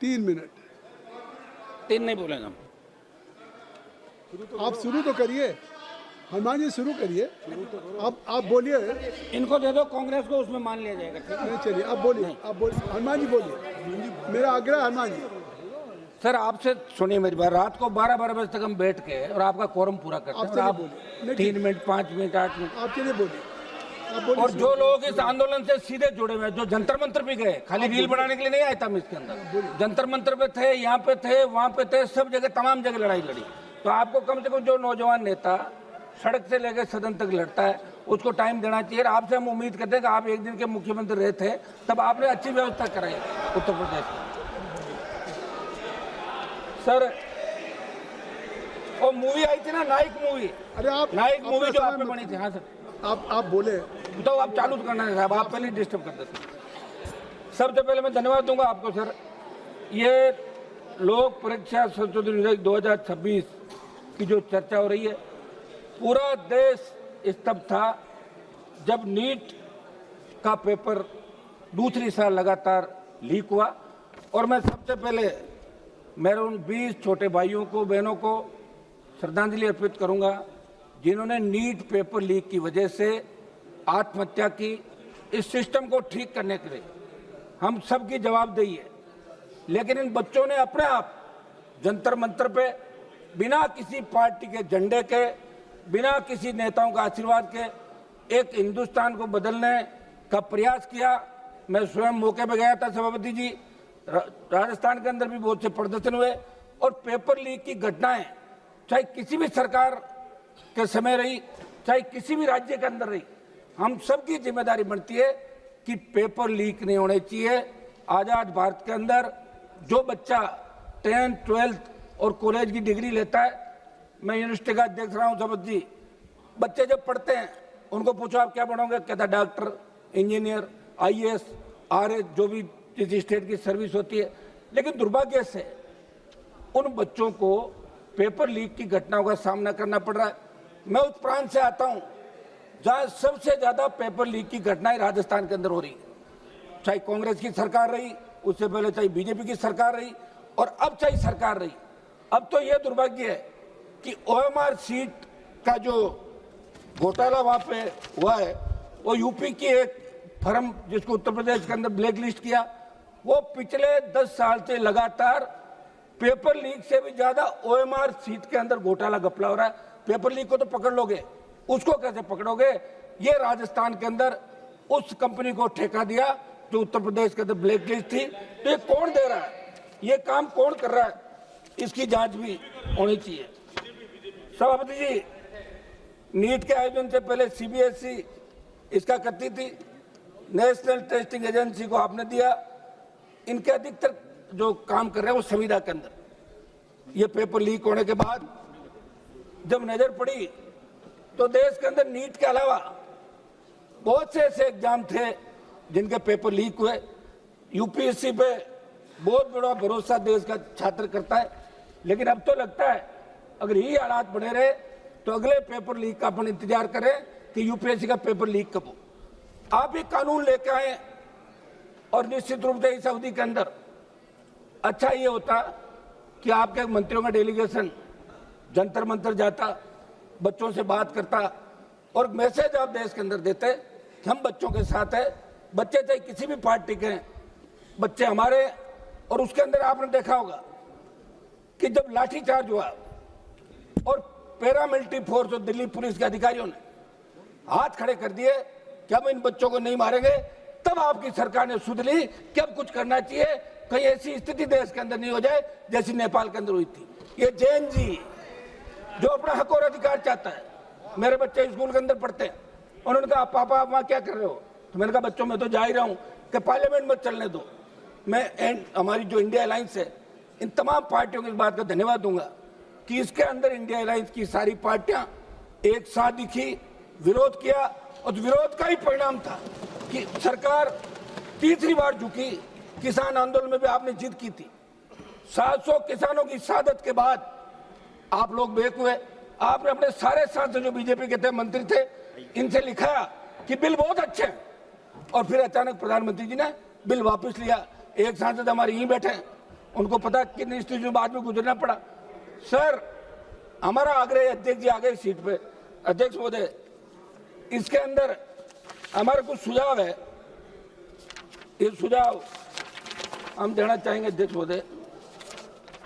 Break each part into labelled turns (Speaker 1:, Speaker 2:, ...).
Speaker 1: 3 minute.
Speaker 2: 3 नहीं बोलेंगे हम।
Speaker 1: आप शुरू तो करिए, हनुमान जी शुरू करिए। आप बोलिए।
Speaker 2: इनको दे दो, कांग्रेस को उसमें मान लिया जाएगा। ठीक है,
Speaker 1: नहीं चलिए, आप बोलिए, आप बोलिए, हनुमान जी बोलिए। मेरा आग्रह हनुमान जी।
Speaker 2: सर आपसे सुनिए मेरी बात, रात को 12-12 बजे तक हम बैठ के और आपका कोरम पूरा करते हैं, और आप 3 मिनट, 5 मिनट, 8 मिनट
Speaker 1: आप चलिए बोलिए, आप बोलिए।
Speaker 2: और जो लोग इस आंदोलन से सीधे जुड़े हुए हैं, जो जंतर मंतर भी गए, खाली रील बनाने के लिए नहीं आया था हम इसके अंदर, जंतर मंतर पे थे, यहाँ पे थे, वहां पे थे, सब जगह तमाम जगह लड़ाई लड़ी। तो आपको कम से कम जो नौजवान नेता सड़क से लेकर सदन तक लड़ता है उसको टाइम देना चाहिए। आपसे हम उम्मीद करते हैं कि आप एक दिन के मुख्यमंत्री रहे थे, तब आपने अच्छी व्यवस्था कराई उत्तर प्रदेश में। सर वो मूवी आई थी ना, नायक मूवी,
Speaker 1: अरे आप
Speaker 2: नायक मूवी जो आप पे बनी थी। हाँ सर,
Speaker 1: आप बोले
Speaker 2: तो आप चालू करना है साहब, आप पहले डिस्टर्ब कर देते। सबसे पहले मैं धन्यवाद दूंगा आपको सर। ये लोक परीक्षा संशोधन विधेयक 2026 की जो चर्चा हो रही है, पूरा देश स्तब्ध था जब नीट का पेपर दूसरी साल लगातार लीक हुआ। और मैं सबसे पहले मेरे उन 20 छोटे भाइयों को, बहनों को श्रद्धांजलि अर्पित करूंगा जिन्होंने नीट पेपर लीक की वजह से आत्महत्या की। इस सिस्टम को ठीक करने के लिए हम सबकी जवाबदेही है, लेकिन इन बच्चों ने अपने आप जंतर मंतर पे बिना किसी पार्टी के झंडे के, बिना किसी नेताओं का आशीर्वाद के एक हिंदुस्तान को बदलने का प्रयास किया। मैं स्वयं मौके पर गया था सभापति जी, राजस्थान के अंदर भी बहुत से प्रदर्शन हुए। और पेपर लीक की घटनाएं चाहे किसी भी सरकार के समय रही, चाहे किसी भी राज्य के अंदर रही, हम सबकी जिम्मेदारी बनती है कि पेपर लीक नहीं होने चाहिए। आजाद भारत के अंदर जो बच्चा 10th, 12th और कॉलेज की डिग्री लेता है, मैं यूनिवर्सिटी का देख रहा हूँ सभापति जी, बच्चे जब पढ़ते हैं उनको पूछो आप क्या बनोगे, कहता डॉक्टर, इंजीनियर, IAS, RS, जो भी जिस स्टेट की सर्विस होती है। लेकिन दुर्भाग्य से उन बच्चों को पेपर लीक की घटनाओं का सामना करना पड़ रहा है। मैं उस प्रांत से आता हूं जहां सबसे ज्यादा पेपर लीक की घटनाएं राजस्थान के अंदर हो रही है, चाहे कांग्रेस की सरकार रही, उससे पहले चाहे बीजेपी की सरकार रही, और अब चाहे सरकार रही। अब तो यह दुर्भाग्य है कि OMR सीट का जो घोटाला वहां पे हुआ है, वो यूपी की एक फर्म जिसको उत्तर प्रदेश के अंदर ब्लैक लिस्ट किया, वो पिछले 10 साल से लगातार पेपर लीक से भी ज्यादा OMR सीट के अंदर घोटाला घपला हो रहा है। पेपर लीक को तो पकड़ लोगे, उसको कैसे पकड़ोगे? ये राजस्थान के अंदर उस कंपनी को ठेका दिया जो उत्तर प्रदेश के अंदर ब्लैक लिस्ट थी। तो ये कौन दे रहा है, ये काम कौन कर रहा है, इसकी जांच भी होनी चाहिए। सभापति जी, नीट के आयोजन से पहले CBSE इसका करती थी, नेशनल टेस्टिंग एजेंसी को आपने दिया। इनके अधिकतर जो काम कर रहे हैं वो संविदा के अंदर। ये पेपर लीक होने के बाद जब नजर पड़ी तो देश के अंदर नीट के अलावा बहुत से ऐसे एग्जाम थे जिनके पेपर लीक हुए। UPSC पे बहुत बड़ा भरोसा देश का छात्र करता है, लेकिन अब तो लगता है अगर यही हालात बने रहे तो अगले पेपर लीक का अपन इंतजार करें कि UPSC का पेपर लीक कब हो। आप एक कानून लेके आए और निश्चित रूप से इस अवधि के अंदर अच्छा ये होता कि आपके मंत्रियों का डेलीगेशन जंतर मंतर जाता, बच्चों से बात करता और मैसेज आप देश के अंदर देते कि हम बच्चों के साथ है। बच्चे चाहे किसी भी पार्टी के हैं, बच्चे हमारे। और उसके अंदर आपने देखा होगा कि जब लाठीचार्ज हुआ और पैरामिलिट्री फोर्स और दिल्ली पुलिस के अधिकारियों ने हाथ खड़े कर दिए कि हम इन बच्चों को नहीं मारेंगे, तब आपकी सरकार ने सुध ली कि अब कुछ करना चाहिए, कहीं ऐसी स्थिति देश के अंदर नहीं हो जाए जैसी नेपाल के अंदर हुई थी। ये जैन जी जो अपना हक और अधिकार चाहता है, मेरे बच्चे स्कूल के अंदर पढ़ते हैं, उन्होंने कहा पापा आप वहां क्या कर रहे हो? तो मैंने कहा बच्चों मैं तो जा ही रहा हूं कि पार्लियामेंट मत चलने दो। मैं हमारी जो इंडिया अलायंस है, इन तमाम पार्टियों को इस बात का धन्यवाद दूंगा कि इसके अंदर इंडिया अलायंस की सारी पार्टियां एक साथ दिखी, विरोध किया, और विरोध का ही परिणाम था कि सरकार तीसरी बार झुकी। किसान आंदोलन में भी आपने जिद की थी। 700 किसानों की शहादत के बाद आप लोग बेक हुए। आपने अपने सारे सांसद जो बीजेपी के थे, मंत्री थे, इनसे लिखाया कि बिल बहुत अच्छे हैं, और फिर अचानक प्रधानमंत्री जी ने बिल वापस लिया। एक सांसद हमारे यहीं बैठे हैं, उनको पता किन इंस्टीट्यूट बाद में गुजरना पड़ा। सर, हमारा आग्रह अध्यक्ष जी आ गए सीट पे। अध्यक्ष महोदय, इसके अंदर हमारा कुछ सुझाव है, ये सुझाव हम देना चाहेंगे। अध्यक्ष महोदय,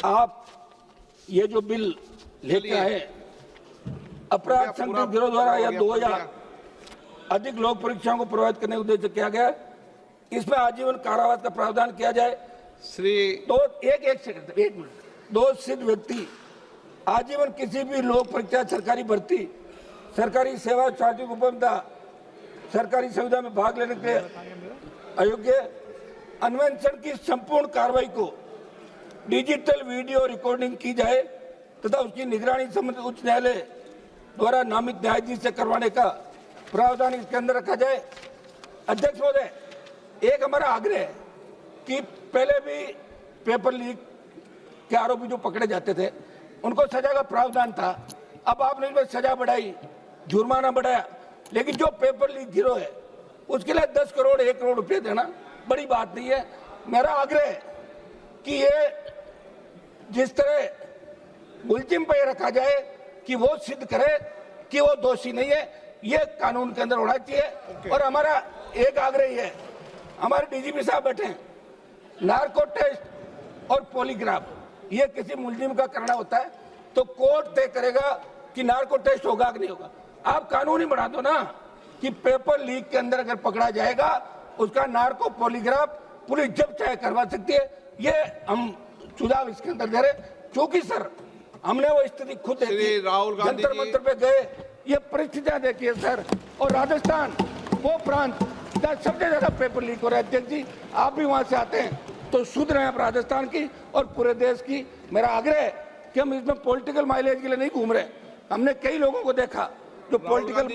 Speaker 2: आप ये जो बिल लेके आए, अपराध संगठित गिरोह द्वारा या 2000 अधिक लोक परीक्षाओं को प्रभावित करने के उद्देश्य से किया गया, इसमें आजीवन कारावास का प्रावधान किया जाए।
Speaker 3: श्री
Speaker 2: तो एक मिनट, दो सिद्ध व्यक्ति आजीवन किसी भी लोक परीक्षा, सरकारी भर्ती, सरकारी सेवा, सार्वजनिक उपभोक्ता, सरकारी सुविधा में भाग लेने के अयोग्य, अन्वेषण की संपूर्ण कार्रवाई को डिजिटल वीडियो रिकॉर्डिंग की जाए तथा उसकी निगरानी संबंधित उच्च न्यायालय द्वारा नामित न्यायाधीश से करवाने का प्रावधान इसके अंदर रखा जाए। अध्यक्ष महोदय, एक हमारा आग्रह है कि पहले भी पेपर लीक के आरोपी जो पकड़े जाते थे उनको सजा का प्रावधान था, अब आपने इसमें सजा बढ़ाई, जुर्माना बढ़ाया, लेकिन जो पेपर लीक गिरोह है उसके लिए 10 करोड़ 1 करोड़ रुपए देना बड़ी बात नहीं है। मेरा आग्रह है कि ये जिस तरह मुलजिम पे रखा जाए कि वो सिद्ध करे कि वो दोषी नहीं है, ये कानून के अंदर होना चाहिए। और हमारा एक आग्रह ये है, हमारे डीजीपी साहब बैठे हैं, नार्को टेस्ट और पॉलीग्राफ ये किसी मुलजिम का करना होता है तो कोर्ट तय करेगा कि नार्को टेस्ट होगा कि नहीं होगा। आप कानून ही बना दो ना कि पेपर लीक के अंदर अगर पकड़ा जाएगा उसका नार्को पॉलीग्राफ पुलिस जब चाहे करवा सकती है। ये हम सुझाव इसके अंदर दे रहे, क्योंकि सर हमने वो स्थिति खुद देखी,
Speaker 3: राहुल गांधी
Speaker 2: जंतर मंतर पे गए, ये परिस्थितियां देखी है सर। और राजस्थान वो प्रांत जहाँ सबसे ज्यादा पेपर लीक हो रहा है। अध्यक्ष जी, आप भी वहां से आते हैं तो शुद्ध रहे आप राजस्थान की और पूरे देश की। मेरा आग्रह है कि हम इसमें पॉलिटिकल माइलेज के लिए नहीं घूम रहे। हमने कई लोगों को देखा जो पॉलिटिकल